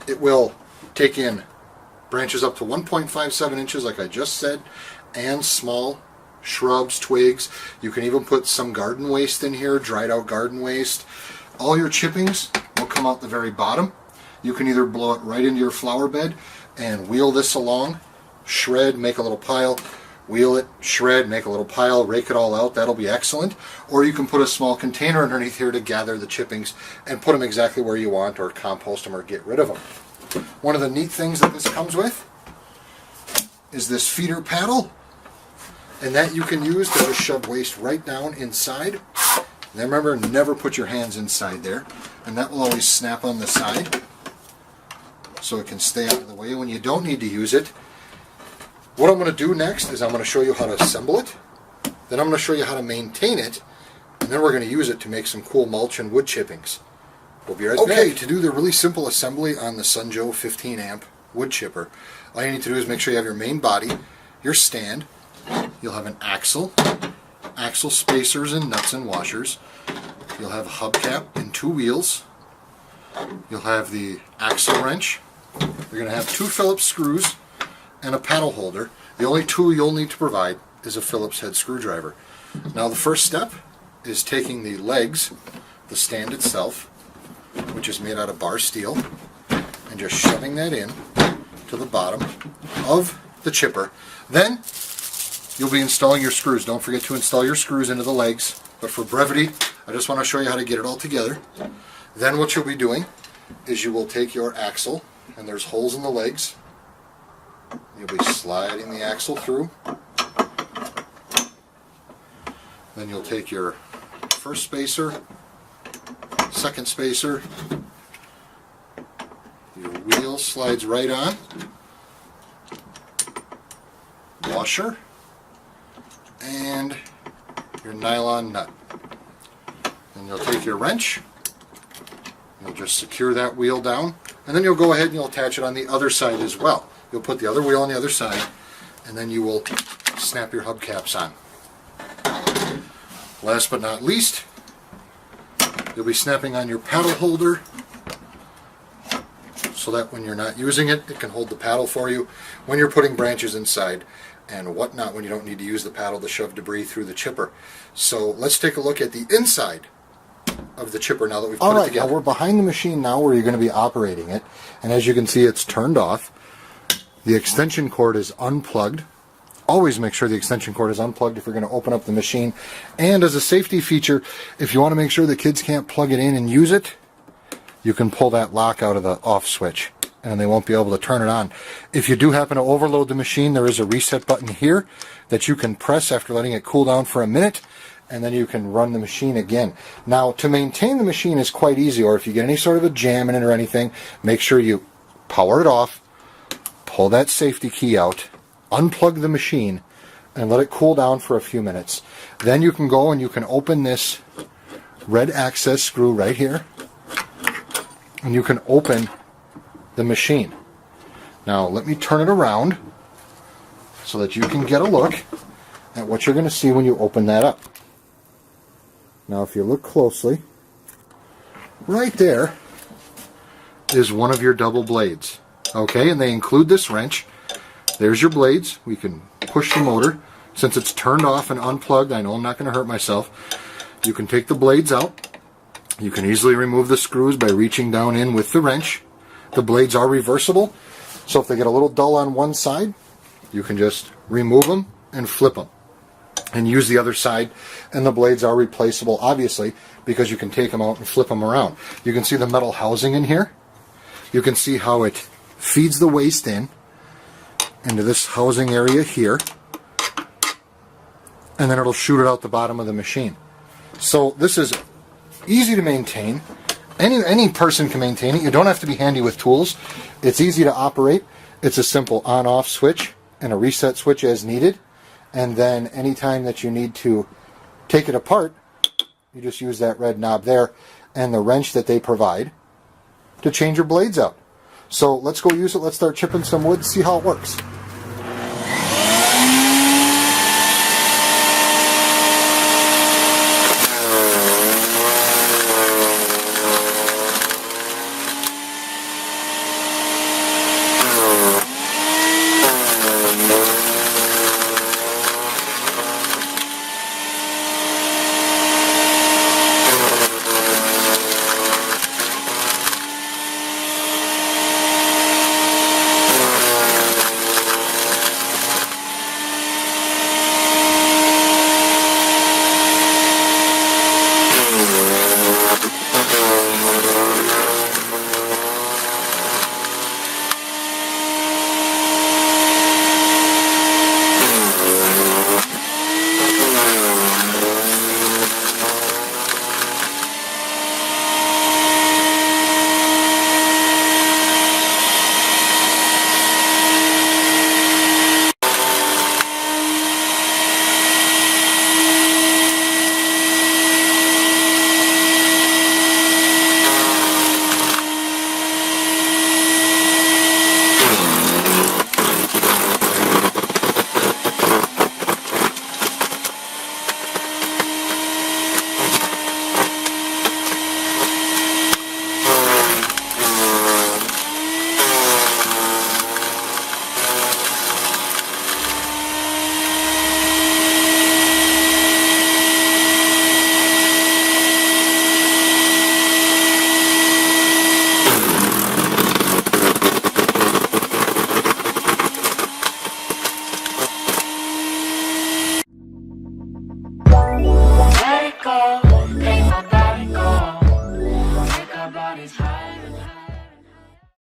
It will take in branches up to 1.57 inches like I just said, and small shrubs, twigs. You can even put some garden waste in here, dried out garden waste. All your chippings will come out the very bottom. You can either blow it right into your flower bed and wheel this along, shred, make a little pile, wheel it, shred, make a little pile, rake it all out. That'll be excellent. Or you can put a small container underneath here to gather the chippings and put them exactly where you want, or compost them or get rid of them. One of the neat things that this comes with is this feeder paddle, and that you can use to just shove waste right down inside. Now remember, never put your hands inside there, and that will always snap on the side so it can stay out of the way when you don't need to use it. What I'm going to do next is I'm going to show you how to assemble it, then I'm going to show you how to maintain it, and then we're going to use it to make some cool mulch and wood chippings. We'll be right back. Okay, to do the really simple assembly on the Sunjoe 15 amp wood chipper, all you need to do is make sure you have your main body, your stand, you'll have an axle spacers and nuts and washers, you'll have a hubcap and two wheels, you'll have the axle wrench, you're going to have two Phillips screws and a paddle holder. The only tool you'll need to provide is a Phillips head screwdriver. Now the first step is taking the legs, the stand itself, which is made out of bar steel, and just shoving that in to the bottom of the chipper. Then you'll be installing your screws. Don't forget to install your screws into the legs, but for brevity I just want to show you how to get it all together. Then what you'll be doing is you will take your axle, and there's holes in the legs. You'll be sliding the axle through. Then you'll take your first spacer, second spacer, your wheel slides right on, washer, and your nylon nut. Then you'll take your wrench, you'll just secure that wheel down, and then you'll go ahead and you'll attach it on the other side as well. You'll put the other wheel on the other side, and then you will snap your hubcaps on. Last but not least, you'll be snapping on your paddle holder so that when you're not using it, it can hold the paddle for you when you're putting branches inside and whatnot, when you don't need to use the paddle to shove debris through the chipper. So let's take a look at the inside of the chipper now that we've put it together. Now we're behind the machine now where you're going to be operating it, and as you can see, it's turned off. The extension cord is unplugged. Always make sure the extension cord is unplugged if you're going to open up the machine. And as a safety feature, if you want to make sure the kids can't plug it in and use it, you can pull that lock out of the off switch and they won't be able to turn it on. If you do happen to overload the machine, there is a reset button here that you can press after letting it cool down for a minute, and then you can run the machine again. Now, to maintain the machine is quite easy, or if you get any sort of a jam in it or anything, make sure you power it off, pull that safety key out, unplug the machine, and let it cool down for a few minutes. Then you can go and you can open this red access screw right here, and you can open the machine. Now let me turn it around so that you can get a look at what you're going to see when you open that up. Now if you look closely, right there is one of your double blades. Okay, and they include this wrench. There's your blades. We can push the motor. Since it's turned off and unplugged, I know I'm not going to hurt myself. You can take the blades out. You can easily remove the screws by reaching down in with the wrench. The blades are reversible, so if they get a little dull on one side, you can just remove them and flip them and use the other side, and the blades are replaceable, obviously, because you can take them out and flip them around. You can see the metal housing in here. You can see how it feeds the waste into this housing area here, and then it'll shoot it out the bottom of the machine. So this is easy to maintain. Any person can maintain it. You don't have to be handy with tools. It's easy to operate. It's a simple on-off switch and a reset switch as needed. And then anytime that you need to take it apart, you just use that red knob there and the wrench that they provide to change your blades out. So let's go use it. Let's start chipping some wood, see how it works.